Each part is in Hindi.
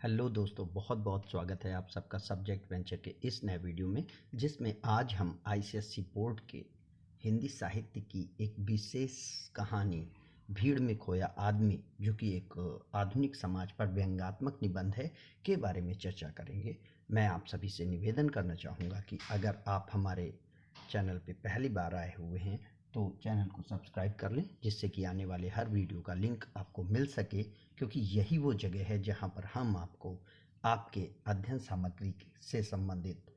हेलो दोस्तों, बहुत बहुत स्वागत है आप सबका सब्जेक्ट वेंचर के इस नए वीडियो में, जिसमें आज हम आईसीएसई बोर्ड के हिंदी साहित्य की एक विशेष कहानी भीड़ में खोया आदमी, जो कि एक आधुनिक समाज पर व्यंग्यात्मक निबंध है, के बारे में चर्चा करेंगे। मैं आप सभी से निवेदन करना चाहूँगा कि अगर आप हमारे चैनल पे पहली बार आए हुए हैं तो चैनल को सब्सक्राइब कर लें, जिससे कि आने वाले हर वीडियो का लिंक आपको मिल सके, क्योंकि यही वो जगह है जहां पर हम आपको आपके अध्ययन सामग्री से संबंधित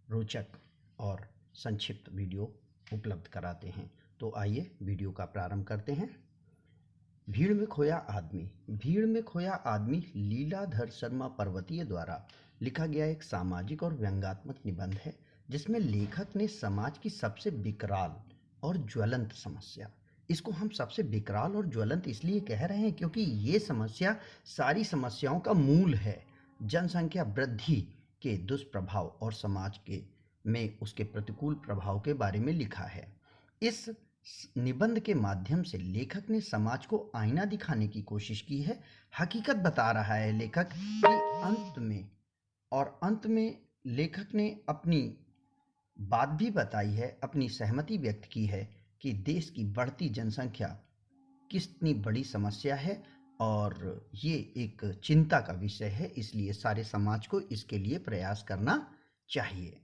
रोचक और संक्षिप्त वीडियो उपलब्ध कराते हैं। तो आइए वीडियो का प्रारंभ करते हैं। भीड़ में खोया आदमी। भीड़ में खोया आदमी लीलाधर शर्मा पर्वतीय द्वारा लिखा गया एक सामाजिक और व्यंग्यात्मक निबंध है, जिसमें लेखक ने समाज की सबसे विकराल और ज्वलंत समस्या, इसको हम सबसे विकराल और ज्वलंत इसलिए कह रहे हैं क्योंकि ये समस्या सारी समस्याओं का मूल है, जनसंख्या वृद्धि के दुष्प्रभाव और समाज के में उसके प्रतिकूल प्रभाव के बारे में लिखा है। इस निबंध के माध्यम से लेखक ने समाज को आईना दिखाने की कोशिश की है। हकीकत बता रहा है लेखक कि अंत में लेखक ने अपनी बात भी बताई है, अपनी सहमति व्यक्त की है कि देश की बढ़ती जनसंख्या कितनी बड़ी समस्या है और ये एक चिंता का विषय है, इसलिए सारे समाज को इसके लिए प्रयास करना चाहिए।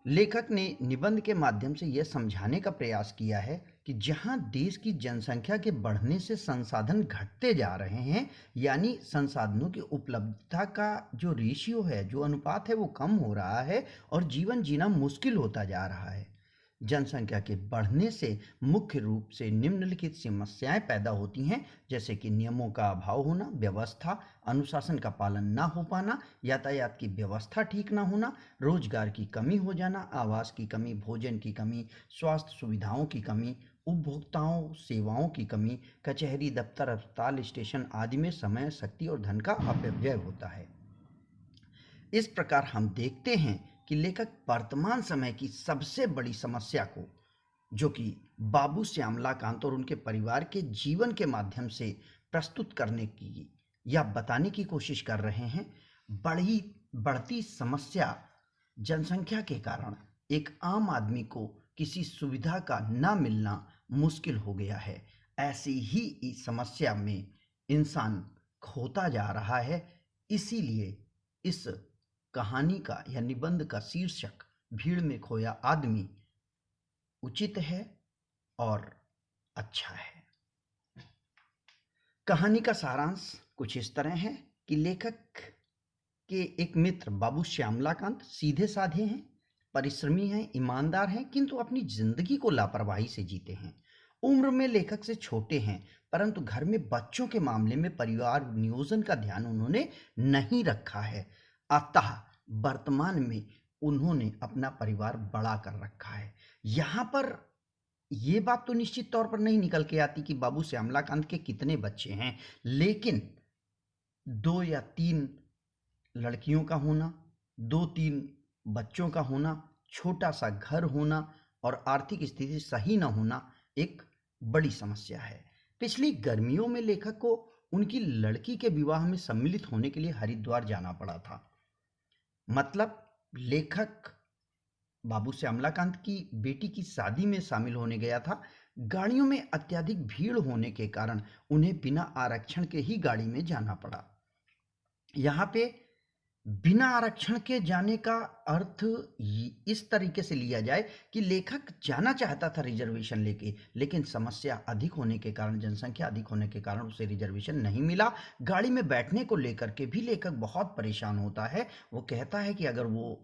लेखक ने निबंध के माध्यम से यह समझाने का प्रयास किया है कि जहां देश की जनसंख्या के बढ़ने से संसाधन घटते जा रहे हैं, यानी संसाधनों की उपलब्धता का जो रेशियो है, जो अनुपात है, वो कम हो रहा है और जीवन जीना मुश्किल होता जा रहा है। जनसंख्या के बढ़ने से मुख्य रूप से निम्नलिखित समस्याएं पैदा होती हैं, जैसे कि नियमों का अभाव होना, व्यवस्था अनुशासन का पालन ना हो पाना, यातायात की व्यवस्था ठीक ना होना, रोजगार की कमी हो जाना, आवास की कमी, भोजन की कमी, स्वास्थ्य सुविधाओं की कमी, उपभोक्ताओं सेवाओं की कमी, कचहरी दफ्तर अस्पताल स्टेशन आदि में समय, शक्ति और धन का अपव्यय होता है। इस प्रकार हम देखते हैं कि लेखक वर्तमान समय की सबसे बड़ी समस्या को, जो कि बाबू श्यामलाकांत और उनके परिवार के जीवन के माध्यम से प्रस्तुत करने की या बताने की कोशिश कर रहे हैं। बढ़ती समस्या जनसंख्या के कारण एक आम आदमी को किसी सुविधा का ना मिलना मुश्किल हो गया है। ऐसी ही इस समस्या में इंसान खोता जा रहा है। इसीलिए इस कहानी का या निबंध का शीर्षक भीड़ में खोया आदमी उचित है और अच्छा है। कहानी का सारांश कुछ इस तरह है कि लेखक के एक मित्र बाबू श्यामलाकांत सीधे साधे हैं, परिश्रमी हैं, ईमानदार हैं, किंतु अपनी जिंदगी को लापरवाही से जीते हैं। उम्र में लेखक से छोटे हैं, परंतु घर में बच्चों के मामले में परिवार नियोजन का ध्यान उन्होंने नहीं रखा है। अतः वर्तमान में उन्होंने अपना परिवार बड़ा कर रखा है। यहाँ पर ये बात तो निश्चित तौर पर नहीं निकल के आती कि बाबू श्यामलाकांत के कितने बच्चे हैं, लेकिन 2 या 3 लड़कियों का होना, 2-3 बच्चों का होना, छोटा सा घर होना और आर्थिक स्थिति सही न होना एक बड़ी समस्या है। पिछली गर्मियों में लेखक को उनकी लड़की के विवाह में सम्मिलित होने के लिए हरिद्वार जाना पड़ा था। मतलब लेखक बाबू श्यामलाकांत की बेटी की शादी में शामिल होने गया था। गाड़ियों में अत्यधिक भीड़ होने के कारण उन्हें बिना आरक्षण के ही गाड़ी में जाना पड़ा। यहाँ पे बिना आरक्षण के जाने का अर्थ इस तरीके से लिया जाए कि लेखक जाना चाहता था रिजर्वेशन लेके, लेकिन समस्या अधिक होने के कारण, जनसंख्या अधिक होने के कारण उसे रिजर्वेशन नहीं मिला। गाड़ी में बैठने को लेकर के भी लेखक बहुत परेशान होता है। वो कहता है कि अगर वो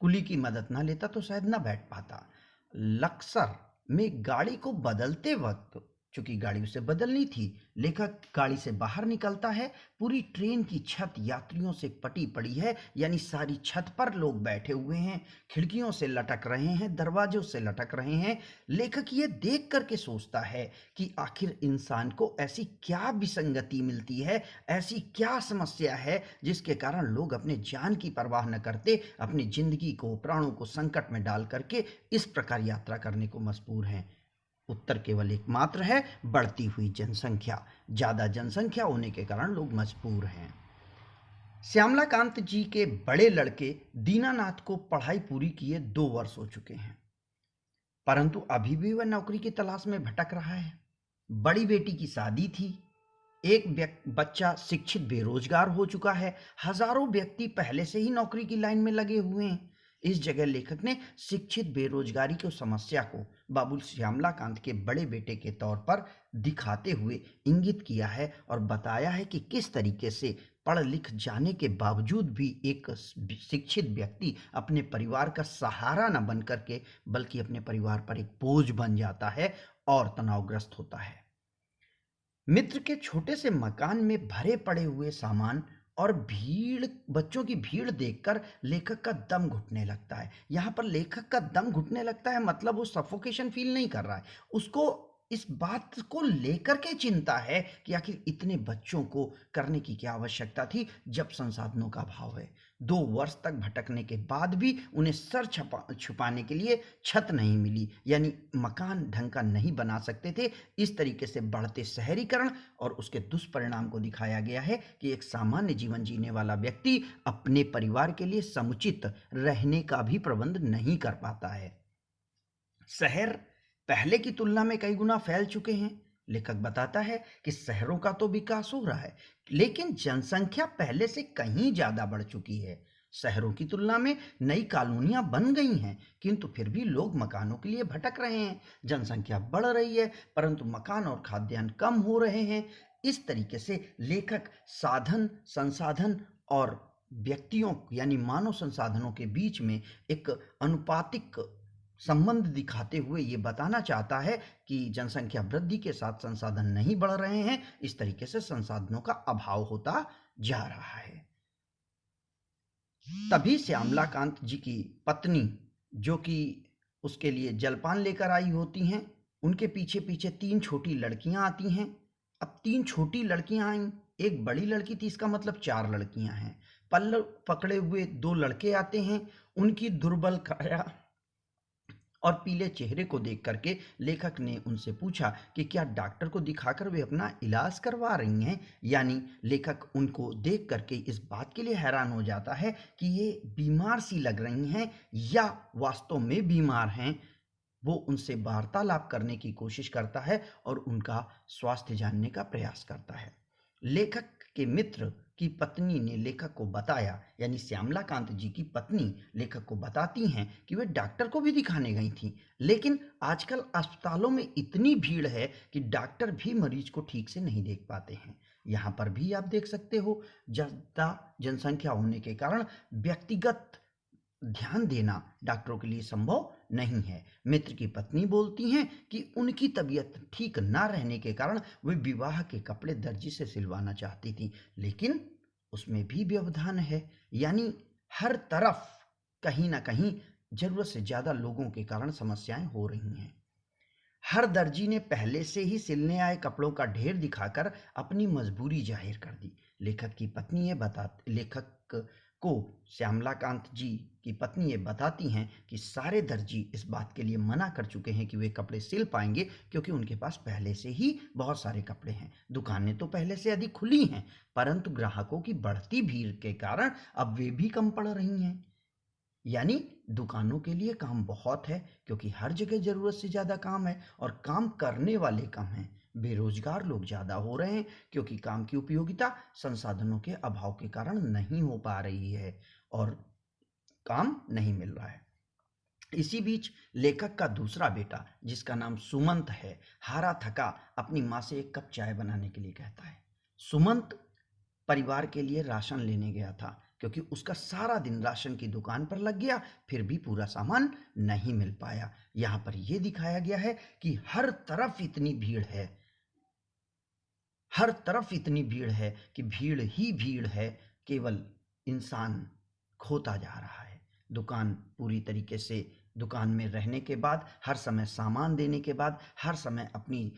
कुली की मदद ना लेता तो शायद ना बैठ पाता। लक्सर में गाड़ी को बदलते वक्त, चूंकि गाड़ी उसे बदलनी थी, लेखक गाड़ी से बाहर निकलता है। पूरी ट्रेन की छत यात्रियों से पटी पड़ी है, यानी सारी छत पर लोग बैठे हुए हैं, खिड़कियों से लटक रहे हैं, दरवाजों से लटक रहे हैं। लेखक ये देख करके सोचता है कि आखिर इंसान को ऐसी क्या विसंगति मिलती है, ऐसी क्या समस्या है जिसके कारण लोग अपने जान की परवाह न करते अपनी जिंदगी को, प्राणों को संकट में डाल करके इस प्रकार यात्रा करने को मजबूर हैं। उत्तर केवल एकमात्र है, बढ़ती हुई जनसंख्या। ज़्यादा जनसंख्या होने के कारण लोग मजबूर हैं। श्यामलाकांत जी के बड़े लड़के दीनानाथ को पढ़ाई पूरी किए 2 वर्ष हो चुके हैं, परंतु अभी भी वह नौकरी की तलाश में भटक रहा है। बड़ी बेटी की शादी थी, एक बच्चा शिक्षित बेरोजगार हो चुका है, हजारों व्यक्ति पहले से ही नौकरी की लाइन में लगे हुए हैं। इस जगह लेखक ने शिक्षित बेरोजगारी की समस्या को बाबू श्यामलाकांत के बड़े बेटे के तौर पर दिखाते हुए इंगित किया है और बताया है कि किस तरीके से पढ़ लिख जाने के बावजूद भी एक शिक्षित व्यक्ति अपने परिवार का सहारा न बन करके बल्कि अपने परिवार पर एक बोझ बन जाता है और तनावग्रस्त होता है। मित्र के छोटे से मकान में भरे पड़े हुए सामान और बच्चों की भीड़ देखकर लेखक का दम घुटने लगता है। यहाँ पर लेखक का दम घुटने लगता है मतलब वो सफोकेशन फील नहीं कर रहा है, उसको इस बात को लेकर के चिंता है कि आखिर इतने बच्चों को करने की क्या आवश्यकता थी जब संसाधनों का अभाव है। 2 वर्ष तक भटकने के बाद भी उन्हें सर छुपाने के लिए छत नहीं मिली, यानी मकान ढंग का नहीं बना सकते थे। इस तरीके से बढ़ते शहरीकरण और उसके दुष्परिणाम को दिखाया गया है कि एक सामान्य जीवन जीने वाला व्यक्ति अपने परिवार के लिए समुचित रहने का भी प्रबंध नहीं कर पाता है। शहर पहले की तुलना में कई गुना फैल चुके हैं। लेखक बताता है कि शहरों का तो विकास हो रहा है, लेकिन जनसंख्या पहले से कहीं ज्यादा बढ़ चुकी है। शहरों की तुलना में नई कॉलोनियां बन गई हैं, किंतु फिर भी लोग मकानों के लिए भटक रहे हैं। जनसंख्या बढ़ रही है, परंतु मकान और खाद्यान्न कम हो रहे हैं। इस तरीके से लेखक साधन, संसाधन और व्यक्तियों यानी मानव संसाधनों के बीच में एक अनुपातिक संबंध दिखाते हुए ये बताना चाहता है कि जनसंख्या वृद्धि के साथ संसाधन नहीं बढ़ रहे हैं, इस तरीके से संसाधनों का अभाव होता जा रहा है। तभी श्यामलाकांत जी की पत्नी, जो कि उसके लिए जलपान लेकर आई होती हैं, उनके पीछे पीछे 3 छोटी लड़कियां आती हैं। अब 3 छोटी लड़कियां आईं, एक बड़ी लड़की थी, इसका मतलब 4 लड़कियां हैं। पल्लव पकड़े हुए 2 लड़के आते हैं। उनकी दुर्बल काया और पीले चेहरे को देख करके लेखक ने उनसे पूछा कि क्या डॉक्टर को दिखाकर वे अपना इलाज करवा रही हैं। यानी लेखक उनको देख करके इस बात के लिए हैरान हो जाता है कि ये बीमार सी लग रही हैं या वास्तव में बीमार हैं। वो उनसे वार्तालाप करने की कोशिश करता है और उनका स्वास्थ्य जानने का प्रयास करता है। लेखक के मित्र की पत्नी ने लेखक को बताया, यानी श्यामलाकांत जी की पत्नी लेखक को बताती हैं कि वे डॉक्टर को भी दिखाने गई थी, लेकिन आजकल अस्पतालों में इतनी भीड़ है कि डॉक्टर भी मरीज को ठीक से नहीं देख पाते हैं। यहाँ पर भी आप देख सकते हो, ज़्यादा जनसंख्या होने के कारण व्यक्तिगत ध्यान देना डॉक्टरों के लिए संभव नहीं है। मित्र की पत्नी बोलती हैं कि उनकी तबीयत ठीक ना रहने के कारण वे विवाह के कपड़े दर्जी से सिलवाना चाहती थी, लेकिन उसमें भी व्यवधान है। यानी हर तरफ कहीं ना कहीं जरूरत से ज्यादा लोगों के कारण समस्याएं हो रही हैं। हर दर्जी ने पहले से ही सिलने आए कपड़ों का ढेर दिखाकर अपनी मजबूरी जाहिर कर दी। लेखक को श्यामलाकांत जी की पत्नी ये बताती हैं कि सारे दर्जी इस बात के लिए मना कर चुके हैं कि वे कपड़े सिल पाएंगे, क्योंकि उनके पास पहले से ही बहुत सारे कपड़े हैं। दुकानें तो पहले से अधिक खुली हैं, परंतु ग्राहकों की बढ़ती भीड़ के कारण अब वे भी कम पड़ रही हैं। यानी दुकानों के लिए काम बहुत है, क्योंकि हर जगह जरूरत से ज्यादा काम है और काम करने वाले कम हैं। बेरोजगार लोग ज्यादा हो रहे हैं, क्योंकि काम की उपयोगिता संसाधनों के अभाव के कारण नहीं हो पा रही है और काम नहीं मिल रहा है। इसी बीच लेखक का दूसरा बेटा, जिसका नाम सुमंत है, हारा थका अपनी माँ से एक कप चाय बनाने के लिए कहता है। सुमंत परिवार के लिए राशन लेने गया था, क्योंकि उसका सारा दिन राशन की दुकान पर लग गया, फिर भी पूरा सामान नहीं मिल पाया। यहाँ पर यह दिखाया गया है कि हर तरफ इतनी भीड़ है, हर तरफ इतनी भीड़ है कि भीड़ ही भीड़ है, केवल इंसान खोता जा रहा है। दुकान पूरी तरीके से, दुकान में रहने के बाद, हर समय सामान देने के बाद, हर समय अपनी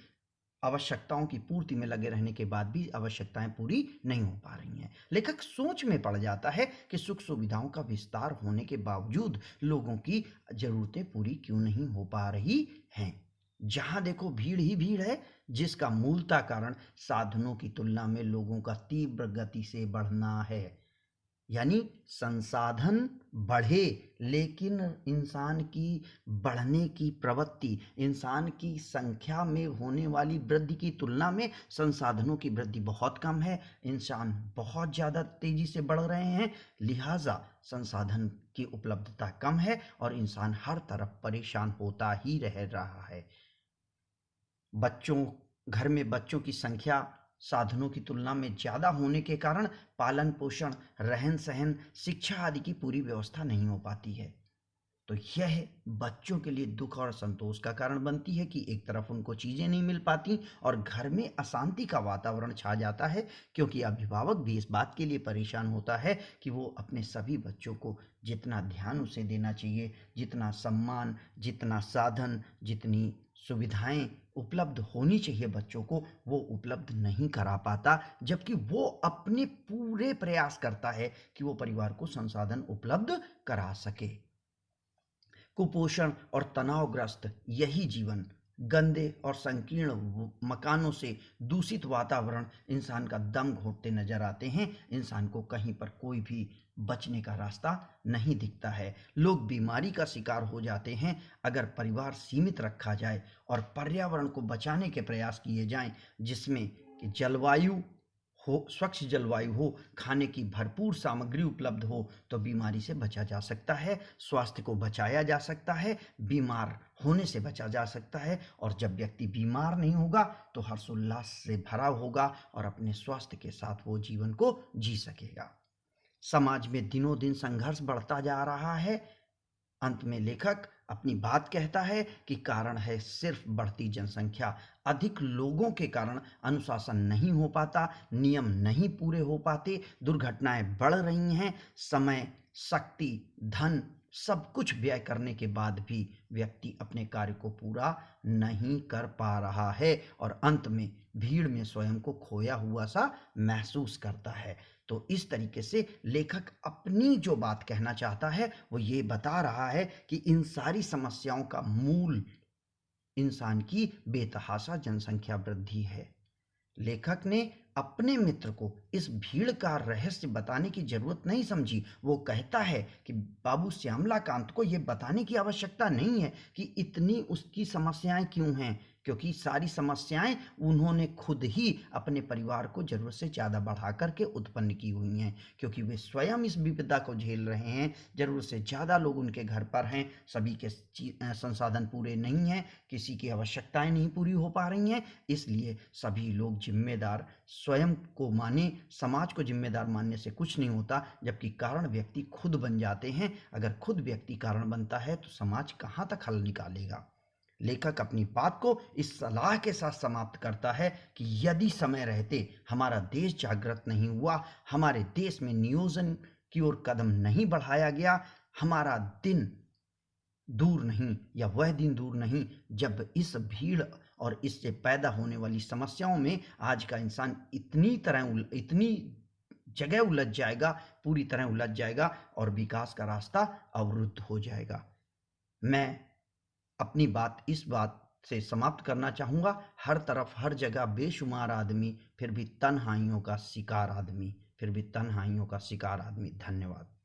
आवश्यकताओं की पूर्ति में लगे रहने के बाद भी आवश्यकताएं पूरी नहीं हो पा रही हैं। लेखक सोच में पड़ जाता है कि सुख सुविधाओं का विस्तार होने के बावजूद लोगों की जरूरतें पूरी क्यों नहीं हो पा रही हैं। जहां देखो भीड़ ही भीड़ है, जिसका मूलतः कारण साधनों की तुलना में लोगों का तीव्र गति से बढ़ना है। यानी संसाधन बढ़े, लेकिन इंसान की बढ़ने की प्रवृत्ति, इंसान की संख्या में होने वाली वृद्धि की तुलना में संसाधनों की वृद्धि बहुत कम है। इंसान बहुत ज़्यादा तेजी से बढ़ रहे हैं, लिहाजा संसाधन की उपलब्धता कम है और इंसान हर तरफ परेशान होता ही रह रहा है। बच्चों घर में बच्चों की संख्या साधनों की तुलना में ज़्यादा होने के कारण पालन पोषण, रहन सहन, शिक्षा आदि की पूरी व्यवस्था नहीं हो पाती है। तो यह बच्चों के लिए दुख और संतोष का कारण बनती है कि एक तरफ उनको चीज़ें नहीं मिल पाती और घर में अशांति का वातावरण छा जाता है, क्योंकि अभिभावक भी इस बात के लिए परेशान होता है कि वो अपने सभी बच्चों को जितना ध्यान उसे देना चाहिए, जितना सम्मान, जितना साधन, जितनी सुविधाएं उपलब्ध होनी चाहिए बच्चों को, वो उपलब्ध नहीं करा पाता, जबकि वो अपने पूरे प्रयास करता है कि वो परिवार को संसाधन उपलब्ध करा सके। कुपोषण और तनावग्रस्त यही जीवन, गंदे और संकीर्ण मकानों से दूषित वातावरण इंसान का दम घोंटते नजर आते हैं। इंसान को कहीं पर कोई भी बचने का रास्ता नहीं दिखता है। लोग बीमारी का शिकार हो जाते हैं। अगर परिवार सीमित रखा जाए और पर्यावरण को बचाने के प्रयास किए जाएं, जिसमें कि जलवायु हो, स्वच्छ जलवायु हो, खाने की भरपूर सामग्री उपलब्ध हो, तो बीमारी से बचा जा सकता है, स्वास्थ्य को बचाया जा सकता है, बीमार होने से बचा जा सकता है। और जब व्यक्ति बीमार नहीं होगा तो हर्षोल्लास से भरा होगा और अपने स्वास्थ्य के साथ वो जीवन को जी सकेगा। समाज में दिनों दिन संघर्ष बढ़ता जा रहा है। अंत में लेखक अपनी बात कहता है कि कारण है सिर्फ बढ़ती जनसंख्या। अधिक लोगों के कारण अनुशासन नहीं हो पाता, नियम नहीं पूरे हो पाते, दुर्घटनाएं बढ़ रही हैं। समय, शक्ति, धन सब कुछ व्यय करने के बाद भी व्यक्ति अपने कार्य को पूरा नहीं कर पा रहा है और अंत में भीड़ में स्वयं को खोया हुआ सा महसूस करता है। तो इस तरीके से लेखक अपनी जो बात कहना चाहता है वो ये बता रहा है कि इन सारी समस्याओं का मूल इंसान की बेतहाशा जनसंख्या वृद्धि है। लेखक ने अपने मित्र को इस भीड़ का रहस्य बताने की जरूरत नहीं समझी। वो कहता है कि बाबू श्यामलाकांत को ये बताने की आवश्यकता नहीं है कि इतनी उसकी समस्याएं क्यों हैं, क्योंकि सारी समस्याएं उन्होंने खुद ही अपने परिवार को जरूरत से ज़्यादा बढ़ा करके उत्पन्न की हुई हैं, क्योंकि वे स्वयं इस विपदा को झेल रहे हैं। जरूरत से ज़्यादा लोग उनके घर पर हैं, सभी के संसाधन पूरे नहीं हैं, किसी की आवश्यकताएं नहीं पूरी हो पा रही हैं, इसलिए सभी लोग जिम्मेदार स्वयं को माने, समाज को जिम्मेदार मानने से कुछ नहीं होता, जबकि कारण व्यक्ति खुद बन जाते हैं। अगर खुद व्यक्ति कारण बनता है तो समाज कहाँ तक हल निकालेगा। लेखक अपनी बात को इस सलाह के साथ समाप्त करता है कि यदि समय रहते हमारा देश जागृत नहीं हुआ, हमारे देश में नियोजन की ओर कदम नहीं बढ़ाया गया, हमारा दिन दूर नहीं या वह दिन दूर नहीं जब इस भीड़ और इससे पैदा होने वाली समस्याओं में आज का इंसान इतनी जगह उलझ जाएगा, पूरी तरह उलझ जाएगा और विकास का रास्ता अवरुद्ध हो जाएगा। मैं अपनी बात इस बात से समाप्त करना चाहूँगा, हर तरफ हर जगह बेशुमार आदमी, फिर भी तन्हाइयों का शिकार आदमी। धन्यवाद।